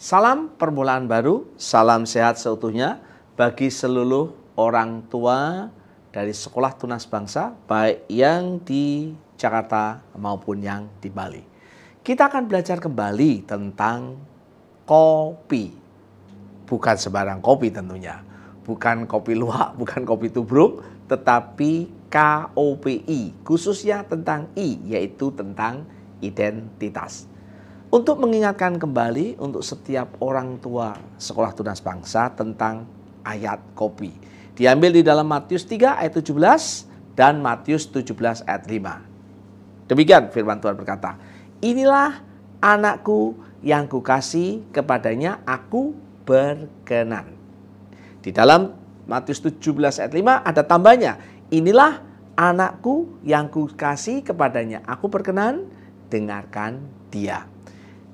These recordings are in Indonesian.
Salam permulaan baru, salam sehat seutuhnya bagi seluruh orang tua dari Sekolah Tunas Bangsa, baik yang di Jakarta maupun yang di Bali. Kita akan belajar kembali tentang kopi. Bukan sembarang kopi tentunya. Bukan kopi luwak, bukan kopi tubruk, tetapi KOPI, khususnya tentang I, yaitu tentang identitas. Untuk mengingatkan kembali untuk setiap orang tua Sekolah Tunas Bangsa tentang ayat kopi. Diambil di dalam Matius 3 ayat 17 dan Matius 17 ayat 5. Demikian firman Tuhan berkata, "Inilah anakku yang kukasih, kepadanya aku berkenan." Di dalam Matius 17 ayat 5 ada tambahnya, "Inilah anakku yang kukasih, kepadanya aku berkenan, dengarkan dia."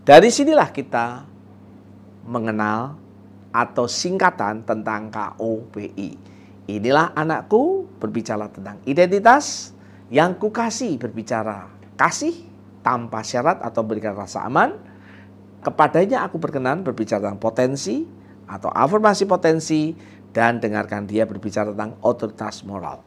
Dari sinilah kita mengenal atau singkatan tentang KOPI. Inilah anakku berbicara tentang identitas, yang kukasih berbicara kasih tanpa syarat atau berikan rasa aman. Kepadanya aku berkenan berbicara tentang potensi atau afirmasi potensi, dan dengarkan dia berbicara tentang otoritas moral.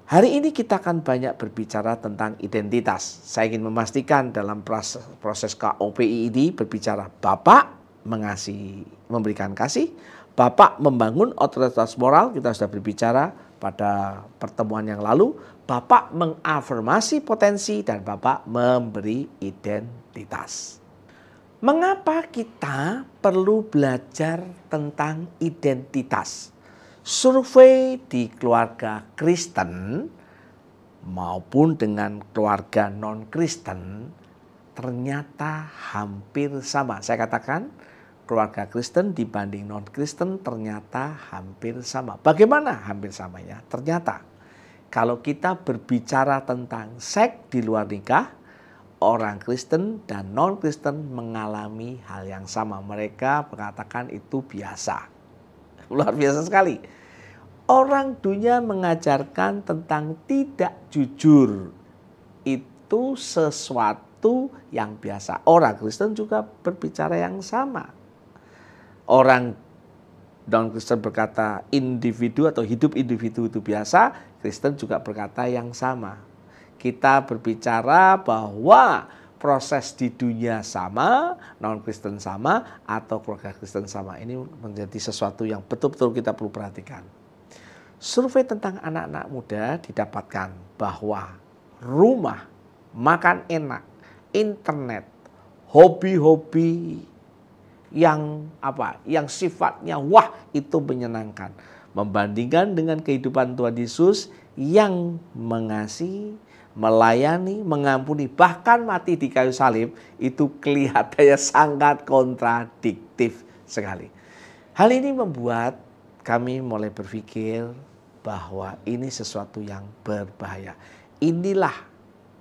Hari ini kita akan banyak berbicara tentang identitas. Saya ingin memastikan dalam proses KOPI ini berbicara Bapak mengasihi, memberikan kasih, Bapak membangun otoritas moral, kita sudah berbicara pada pertemuan yang lalu, Bapak mengafirmasi potensi, dan Bapak memberi identitas. Mengapa kita perlu belajar tentang identitas? Survei di keluarga Kristen maupun dengan keluarga non-Kristen ternyata hampir sama. Saya katakan keluarga Kristen dibanding non-Kristen ternyata hampir sama. Bagaimana hampir samanya? Ternyata kalau kita berbicara tentang seks di luar nikah, orang Kristen dan non-Kristen mengalami hal yang sama. Mereka mengatakan itu biasa. Luar biasa sekali. Orang dunia mengajarkan tentang tidak jujur. Itu sesuatu yang biasa. Orang Kristen juga berbicara yang sama. Orang non-Kristen berkata individu atau hidup individu itu biasa. Kristen juga berkata yang sama. Kita berbicara bahwa proses di dunia sama, non-Kristen sama, atau keluarga Kristen sama. Ini menjadi sesuatu yang betul-betul kita perlu perhatikan. Survei tentang anak-anak muda didapatkan bahwa rumah, makan enak, internet, hobi-hobi yang sifatnya wah itu menyenangkan. Membandingkan dengan kehidupan Tuhan Yesus yang mengasihi, melayani, mengampuni, bahkan mati di kayu salib, itu kelihatannya sangat kontradiktif sekali. Hal ini membuat kami mulai berpikir bahwa ini sesuatu yang berbahaya. Inilah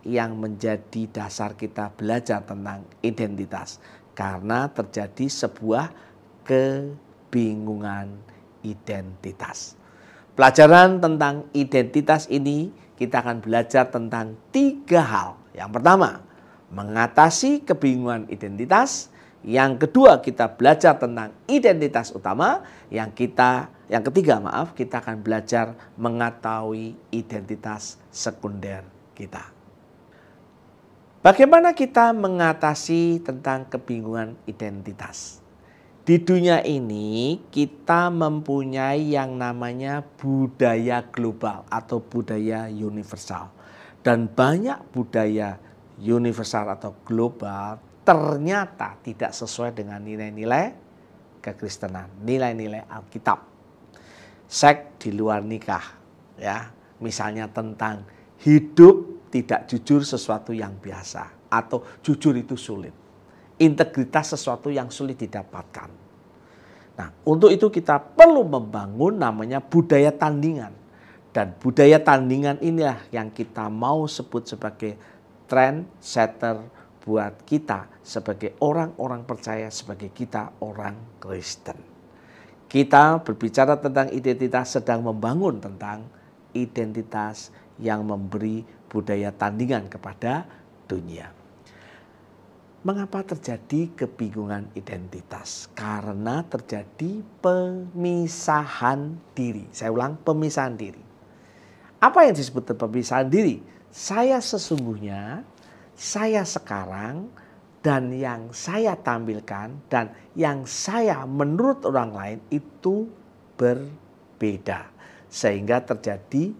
yang menjadi dasar kita belajar tentang identitas. Karena terjadi sebuah kebingungan identitas. Pelajaran tentang identitas ini kita akan belajar tentang 3 hal. Yang pertama, mengatasi kebingungan identitas. Yang kedua, kita belajar tentang identitas utama. Yang ketiga, kita akan belajar mengetahui identitas sekunder kita. Bagaimana kita mengatasi tentang kebingungan identitas? Di dunia ini kita mempunyai yang namanya budaya global atau budaya universal. Dan banyak budaya universal atau global ternyata tidak sesuai dengan nilai-nilai kekristenan, nilai-nilai Alkitab. Seks di luar nikah, ya, misalnya tentang hidup tidak jujur sesuatu yang biasa atau jujur itu sulit. Integritas sesuatu yang sulit didapatkan. Nah, untuk itu kita perlu membangun namanya budaya tandingan. Dan budaya tandingan inilah yang kita mau sebut sebagai trendsetter buat kita sebagai orang-orang percaya, sebagai kita orang Kristen. Kita berbicara tentang identitas, sedang membangun tentang identitas yang memberi budaya tandingan kepada dunia. Mengapa terjadi kebingungan identitas? Karena terjadi pemisahan diri. Saya ulang, pemisahan diri. Apa yang disebut pemisahan diri? Saya sesungguhnya, saya sekarang, dan yang saya tampilkan, dan yang saya menurut orang lain itu berbeda. Sehingga terjadi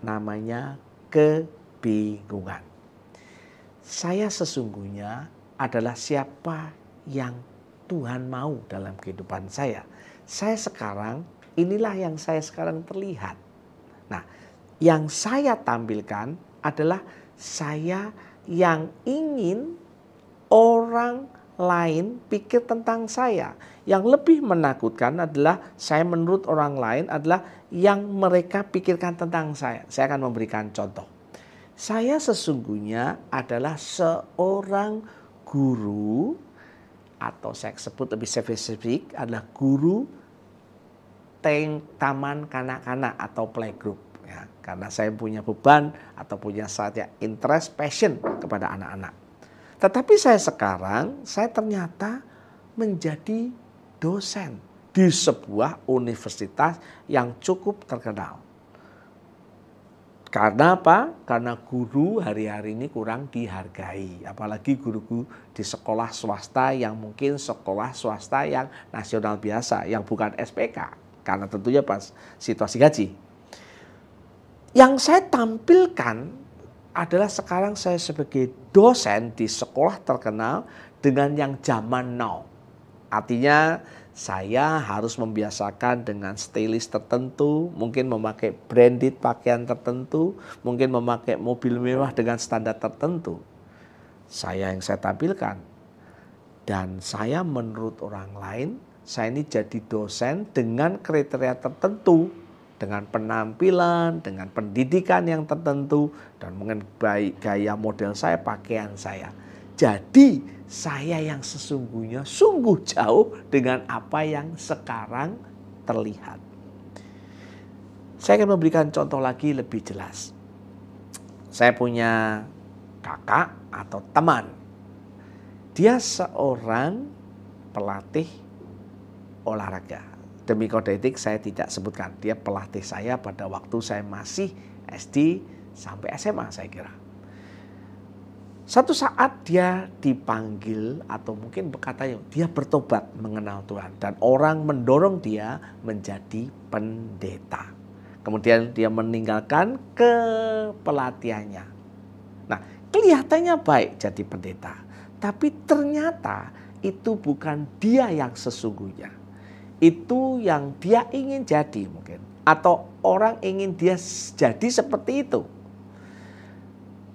namanya kebingungan. Saya sesungguhnya adalah siapa yang Tuhan mau dalam kehidupan saya. Saya sekarang, inilah yang saya sekarang terlihat. Nah, yang saya tampilkan adalah saya yang ingin orang lain pikir tentang saya. Yang lebih menakutkan adalah saya menurut orang lain adalah yang mereka pikirkan tentang saya. Saya akan memberikan contoh. Saya sesungguhnya adalah seorang guru, atau saya sebut lebih spesifik adalah guru taman kanak-kanak atau playgroup. Ya, karena saya punya beban atau punya saatnya interest, passion kepada anak-anak. Tetapi saya sekarang, saya ternyata menjadi dosen di sebuah universitas yang cukup terkenal. Karena apa? Karena guru hari-hari ini kurang dihargai. Apalagi guru-guru di sekolah swasta yang mungkin sekolah swasta yang nasional biasa, yang bukan SPK. Karena tentunya pas situasi gaji. Yang saya tampilkan adalah sekarang saya sebagai dosen di sekolah terkenal dengan yang zaman now. Artinya saya harus membiasakan dengan stylist tertentu, mungkin memakai branded pakaian tertentu, mungkin memakai mobil mewah dengan standar tertentu. Yang saya tampilkan. Dan saya menurut orang lain, saya ini jadi dosen dengan kriteria tertentu, dengan penampilan, dengan pendidikan yang tertentu, dan mungkin gaya model saya, pakaian saya. Jadi saya yang sesungguhnya sungguh jauh dengan apa yang sekarang terlihat. Saya akan memberikan contoh lagi lebih jelas. Saya punya kakak atau teman. Dia seorang pelatih olahraga. Demi kode etik saya tidak sebutkan. Dia pelatih saya pada waktu saya masih SD sampai SMA saya kira. Suatu saat dia dipanggil atau mungkin berkatanya dia bertobat mengenal Tuhan. Dan orang mendorong dia menjadi pendeta. Kemudian dia meninggalkan kepelatihannya. Nah, kelihatannya baik jadi pendeta. Tapi ternyata itu bukan dia yang sesungguhnya. Itu yang dia ingin jadi mungkin. Atau orang ingin dia jadi seperti itu.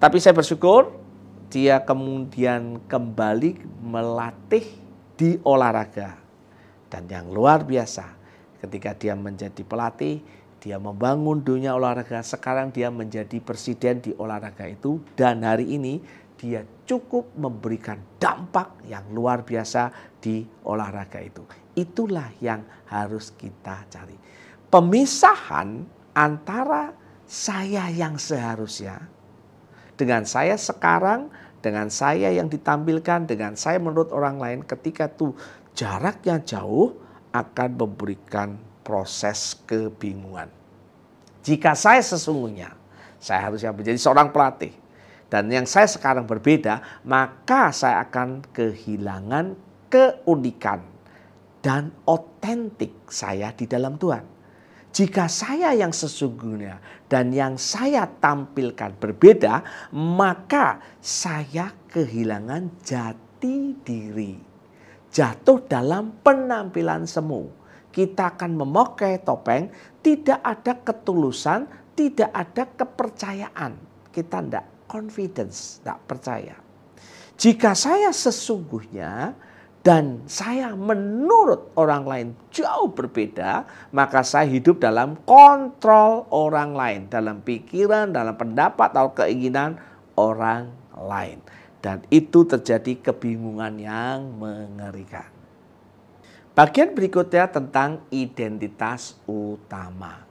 Tapi saya bersyukur dia kemudian kembali melatih di olahraga. Dan yang luar biasa, ketika dia menjadi pelatih, dia membangun dunia olahraga. Sekarang dia menjadi presiden di olahraga itu. Dan hari ini dia cukup memberikan dampak yang luar biasa di olahraga itu. Itulah yang harus kita cari. Pemisahan antara saya yang seharusnya dengan saya sekarang, dengan saya yang ditampilkan, dengan saya menurut orang lain, ketika itu jaraknya jauh akan memberikan proses kebingungan. Jika saya sesungguhnya, saya harusnya menjadi seorang pelatih. Dan yang saya sekarang berbeda, maka saya akan kehilangan keunikan dan otentik saya di dalam Tuhan. Jika saya yang sesungguhnya dan yang saya tampilkan berbeda, maka saya kehilangan jati diri. Jatuh dalam penampilan semu. Kita akan memakai topeng, tidak ada ketulusan, tidak ada kepercayaan. Kita tidak confidence, tidak percaya. Jika saya sesungguhnya dan saya menurut orang lain jauh berbeda, maka saya hidup dalam kontrol orang lain, dalam pikiran, dalam pendapat atau keinginan orang lain. Dan itu terjadi kebingungan yang mengerikan. Bagian berikutnya tentang identitas utama.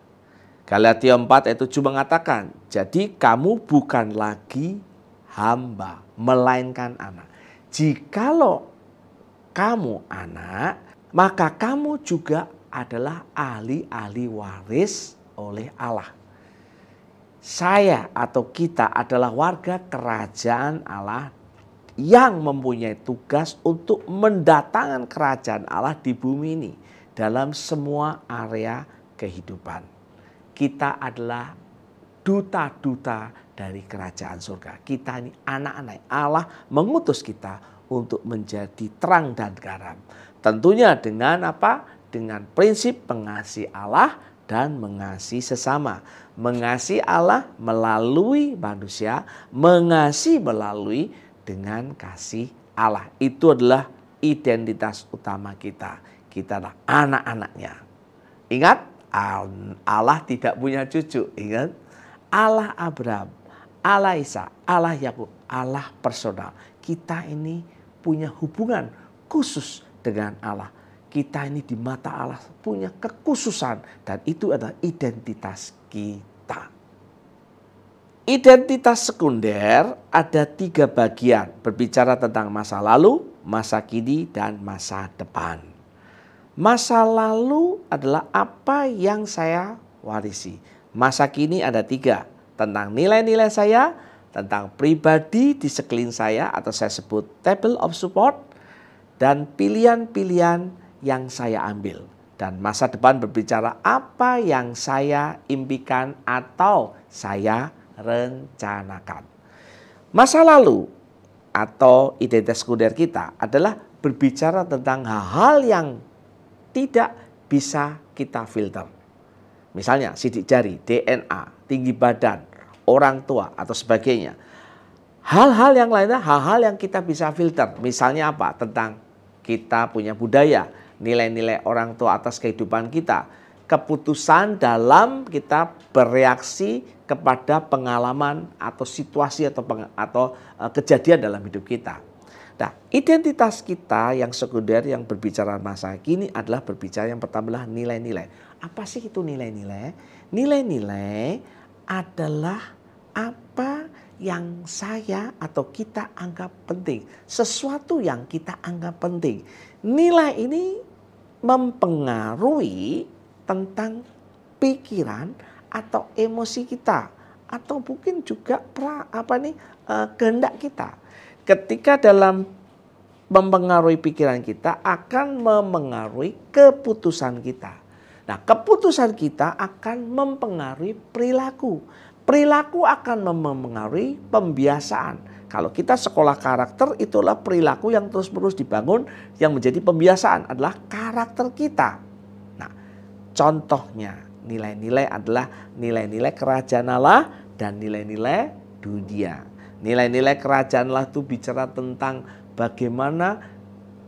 Galatia 4 ayat 7 mengatakan, jadi kamu bukan lagi hamba, melainkan anak. Jikalau kamu anak, maka kamu juga adalah ahli-ahli waris oleh Allah. Saya atau kita adalah warga kerajaan Allah yang mempunyai tugas untuk mendatangkan kerajaan Allah di bumi ini dalam semua area kehidupan. Kita adalah duta-duta dari kerajaan surga. Kita ini anak-anak Allah, mengutus kita untuk menjadi terang dan garam. Tentunya dengan apa? Dengan prinsip mengasihi Allah dan mengasihi sesama. Mengasihi Allah melalui manusia, mengasihi melalui dengan kasih Allah. Itu adalah identitas utama kita. Kita adalah anak-anaknya. Ingat, Allah tidak punya cucu. Ingat, Allah Abraham, Allah Isa, Allah Yakub, Allah personal. Kita ini punya hubungan khusus dengan Allah. Kita ini di mata Allah punya kekhususan, dan itu adalah identitas kita. Identitas sekunder ada 3 bagian, berbicara tentang masa lalu, masa kini, dan masa depan. Masa lalu adalah apa yang saya warisi. Masa kini ada 3, tentang nilai-nilai saya, tentang pribadi di sekeliling saya atau saya sebut table of support, dan pilihan-pilihan yang saya ambil. Dan masa depan berbicara apa yang saya impikan atau saya rencanakan. Masa lalu atau identitas sekunder kita adalah berbicara tentang hal-hal yang tidak bisa kita filter. Misalnya sidik jari, DNA, tinggi badan, orang tua atau sebagainya. Hal-hal yang lainnya, hal-hal yang kita bisa filter. Misalnya apa? Tentang kita punya budaya, nilai-nilai orang tua atas kehidupan kita, keputusan dalam kita bereaksi kepada pengalaman atau situasi atau kejadian dalam hidup kita. Nah, identitas kita yang sekunder yang berbicara masa kini adalah berbicara yang pertama adalah nilai-nilai. Apa sih itu nilai-nilai? Nilai-nilai adalah apa yang saya atau kita anggap penting. Sesuatu yang kita anggap penting. Nilai ini mempengaruhi tentang pikiran atau emosi kita. Atau mungkin juga kehendak kita. Ketika dalam mempengaruhi pikiran kita akan mempengaruhi keputusan kita. Nah, keputusan kita akan mempengaruhi perilaku. Perilaku akan mempengaruhi pembiasaan. Kalau kita sekolah karakter, itulah perilaku yang terus-menerus dibangun, yang menjadi pembiasaan adalah karakter kita. Nah, contohnya nilai-nilai adalah nilai-nilai kerajaan Allah dan nilai-nilai dunia. Nilai-nilai kerajaan Allah itu bicara tentang bagaimana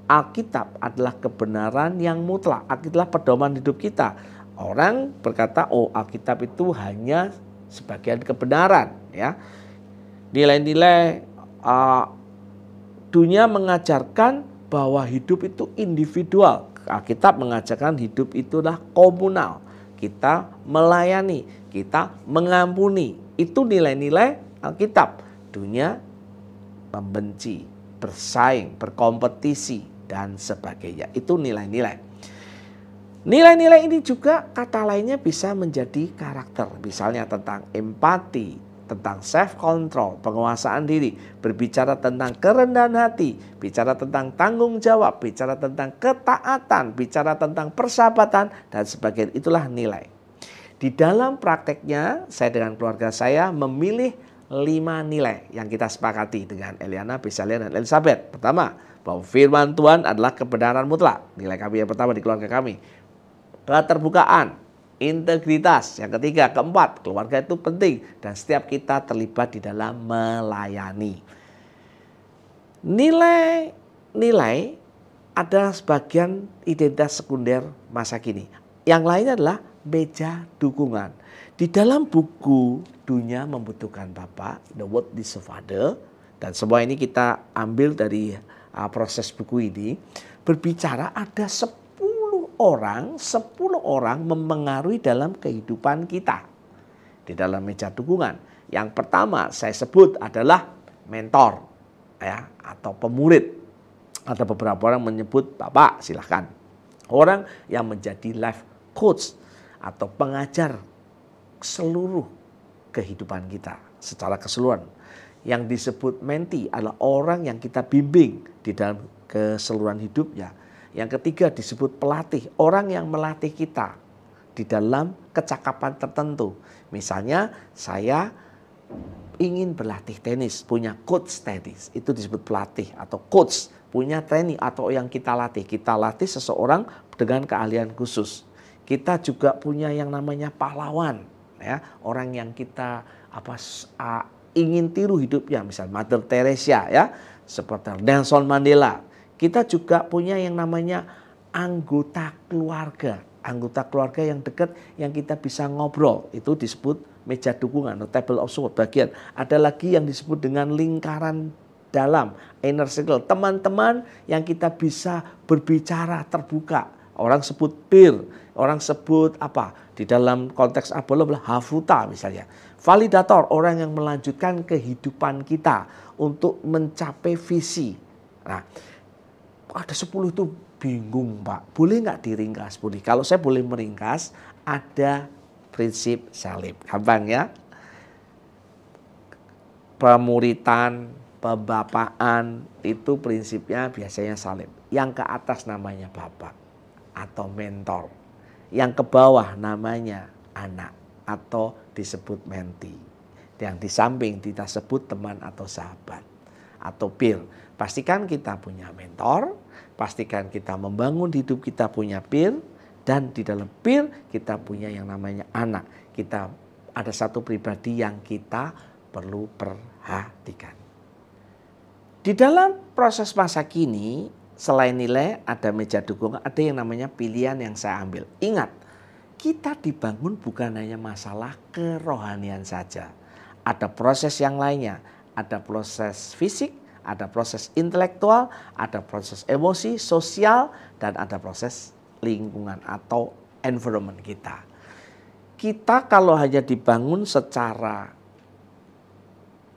Alkitab adalah kebenaran yang mutlak. Alkitab adalah pedoman hidup kita. Orang berkata, oh Alkitab itu hanya sebagian kebenaran. Ya, nilai-nilai dunia mengajarkan bahwa hidup itu individual. Alkitab mengajarkan hidup itulah komunal. Kita melayani, kita mengampuni. Itu nilai-nilai Alkitab. Dunia membenci, bersaing, berkompetisi, dan sebagainya. Itu nilai-nilai. Nilai-nilai ini juga kata lainnya bisa menjadi karakter. Misalnya tentang empati, tentang self-control, penguasaan diri. Berbicara tentang kerendahan hati, bicara tentang tanggung jawab, bicara tentang ketaatan, bicara tentang persahabatan, dan sebagainya. Itulah nilai. Di dalam prakteknya, saya dengan keluarga saya memilih 5 nilai yang kita sepakati dengan Eliana, Besalia, dan Elizabeth. Pertama, bahwa firman Tuhan adalah kebenaran mutlak. Nilai kami yang pertama di keluarga kami. Keterbukaan, integritas. Yang ketiga, keempat, keluarga itu penting. Dan setiap kita terlibat di dalam melayani. Nilai adalah sebagian identitas sekunder masa kini. Yang lainnya adalah meja dukungan. Di dalam buku Dunia Membutuhkan Bapa, The World Needs a Father, dan semua ini kita ambil dari proses buku ini, berbicara ada 10 orang mempengaruhi dalam kehidupan kita. Di dalam meja dukungan. Yang pertama saya sebut adalah mentor. ya, atau pemurid. Ada beberapa orang menyebut Bapak, silahkan. Orang yang menjadi life coach atau pengajar seluruh kehidupan kita secara keseluruhan. Yang disebut mentee adalah orang yang kita bimbing di dalam keseluruhan hidupnya. Yang ketiga disebut pelatih, orang yang melatih kita di dalam kecakapan tertentu. Misalnya saya ingin berlatih tenis, punya coach tenis, itu disebut pelatih atau coach, punya training atau yang kita latih. Kita latih seseorang dengan keahlian khusus. Kita juga punya yang namanya pahlawan, ya, orang yang kita ingin tiru hidupnya, misalnya Mother Teresa, ya, seperti Nelson Mandela. Kita juga punya yang namanya anggota keluarga yang dekat yang kita bisa ngobrol, itu disebut meja dukungan atau table of support bagian. Ada lagi yang disebut dengan lingkaran dalam, inner circle, teman-teman yang kita bisa berbicara terbuka. Orang sebut peer, orang sebut apa? Di dalam konteks Apollo hafuta misalnya. Validator, orang yang melanjutkan kehidupan kita untuk mencapai visi. Nah, ada 10 itu bingung Pak. Boleh nggak diringkas? Boleh. Kalau saya boleh meringkas, ada prinsip salib. Gampang ya. Pemuritan, pembapaan, itu prinsipnya biasanya salib. Yang ke atas namanya bapak atau mentor. Yang ke bawah namanya anak atau disebut mentee. Yang di samping kita sebut teman atau sahabat atau peer. Pastikan kita punya mentor, pastikan kita membangun hidup kita punya peer, dan di dalam peer kita punya yang namanya anak. Kita ada satu pribadi yang kita perlu perhatikan. Di dalam proses masa kini, selain nilai ada meja dukungan, ada yang namanya pilihan yang saya ambil. Ingat, kita dibangun bukan hanya masalah kerohanian saja. Ada proses yang lainnya, ada proses fisik, ada proses intelektual, ada proses emosi, sosial, dan ada proses lingkungan atau environment kita. Kita kalau hanya dibangun secara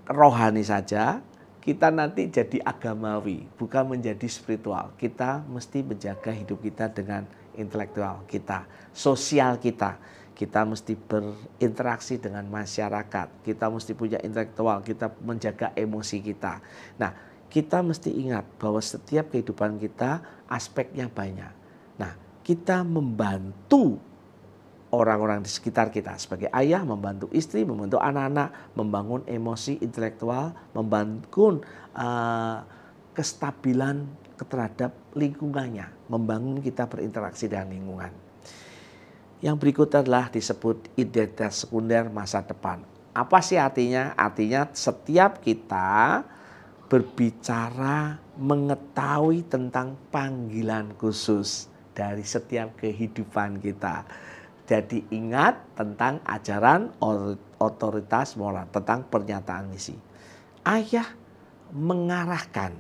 rohani saja, kita nanti jadi agamawi, bukan menjadi spiritual. Kita mesti menjaga hidup kita dengan intelektual kita, sosial kita. Kita mesti berinteraksi dengan masyarakat. Kita mesti punya intelektual, kita menjaga emosi kita. Nah, kita mesti ingat bahwa setiap kehidupan kita aspeknya banyak. Nah, kita membantu orang-orang di sekitar kita sebagai ayah, membantu istri, membantu anak-anak, membangun emosi intelektual, membangun kestabilan terhadap lingkungannya, membangun kita berinteraksi dengan lingkungan. Yang berikut adalah disebut identitas sekunder masa depan. Apa sih artinya? Artinya setiap kita berbicara mengetahui tentang panggilan khusus dari setiap kehidupan kita. Jadi ingat tentang ajaran otoritas moral, tentang pernyataan misi. Ayah mengarahkan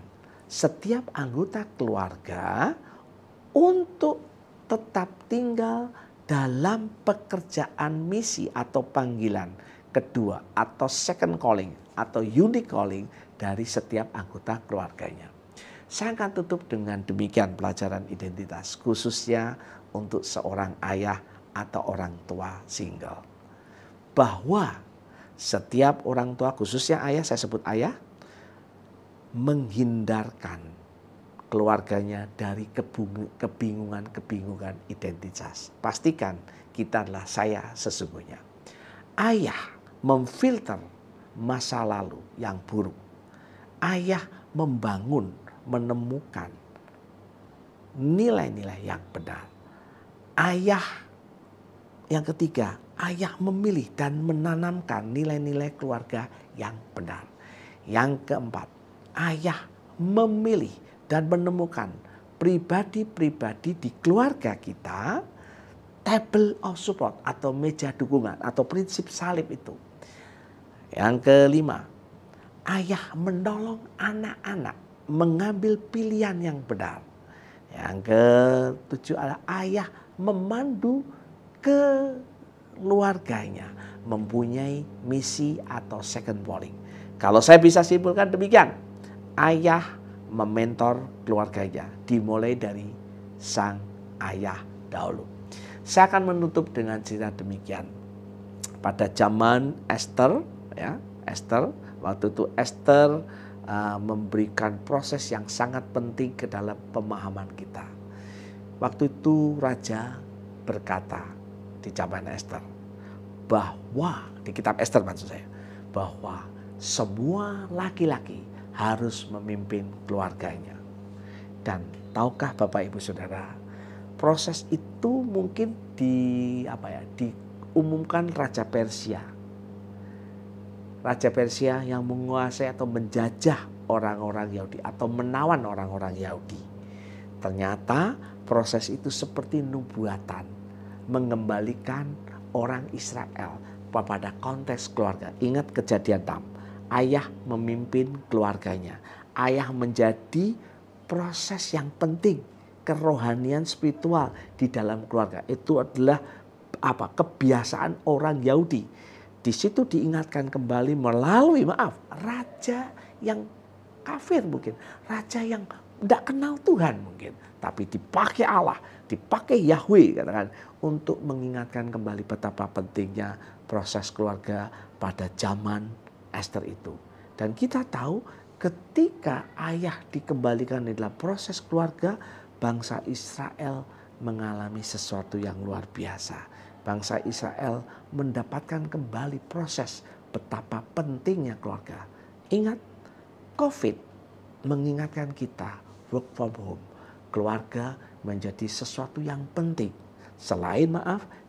setiap anggota keluarga untuk tetap tinggal dalam pekerjaan misi atau panggilan kedua atau second calling atau unique calling dari setiap anggota keluarganya. Saya akan tutup dengan demikian pelajaran identitas khususnya untuk seorang ayah atau orang tua single. Bahwa setiap orang tua khususnya ayah, saya sebut ayah, menghindarkan keluarganya dari kebingungan-kebingungan identitas. Pastikan kita adalah saya sesungguhnya. Ayah memfilter masa lalu yang buruk. Ayah membangun, menemukan nilai-nilai yang benar. Ayah yang ketiga, ayah memilih dan menanamkan nilai-nilai keluarga yang benar. Yang keempat, ayah memilih dan menemukan pribadi-pribadi di keluarga kita, table of support atau meja dukungan atau prinsip salib itu. Yang kelima, ayah menolong anak-anak mengambil pilihan yang benar. Yang ketujuh adalah ayah memandu keluarganya mempunyai misi atau second calling. Kalau saya bisa simpulkan demikian, ayah mementor keluarganya, dimulai dari sang ayah dahulu. Saya akan menutup dengan cerita demikian. Pada zaman Esther, ya, Esther, waktu itu Esther memberikan proses yang sangat penting ke dalam pemahaman kita. Waktu itu raja berkata di zaman Esther bahwa, di kitab Esther maksud saya, bahwa semua laki-laki harus memimpin keluarganya. Dan tahukah Bapak Ibu Saudara, proses itu mungkin diumumkan Raja Persia. Raja Persia yang menguasai atau menjajah orang-orang Yahudi atau menawan orang-orang Yahudi. Ternyata proses itu seperti nubuatan, mengembalikan orang Israel pada konteks keluarga. Ingat kejadian 6, ayah memimpin keluarganya. Ayah menjadi proses yang penting, kerohanian spiritual di dalam keluarga. Itu adalah kebiasaan orang Yahudi. Di situ diingatkan kembali melalui raja yang kafir mungkin, raja yang tidak kenal Tuhan mungkin, tapi dipakai Allah, dipakai Yahweh katakan untuk mengingatkan kembali betapa pentingnya proses keluarga pada zaman Esther itu. Dan kita tahu ketika ayah dikembalikan di dalam proses keluarga, bangsa Israel mengalami sesuatu yang luar biasa. Bangsa Israel mendapatkan kembali proses betapa pentingnya keluarga. Ingat, COVID mengingatkan kita work from home. Keluarga menjadi sesuatu yang penting. Selain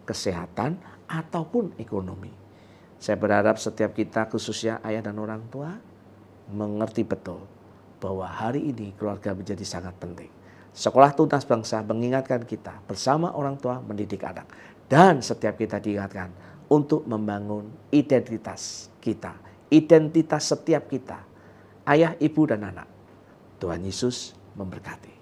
kesehatan ataupun ekonomi. Saya berharap setiap kita, khususnya ayah dan orang tua, mengerti betul bahwa hari ini keluarga menjadi sangat penting. Sekolah Tunas Bangsa mengingatkan kita bersama orang tua mendidik anak. Dan setiap kita diingatkan untuk membangun identitas kita. Identitas setiap kita. Ayah, ibu, dan anak. Tuhan Yesus memberkati.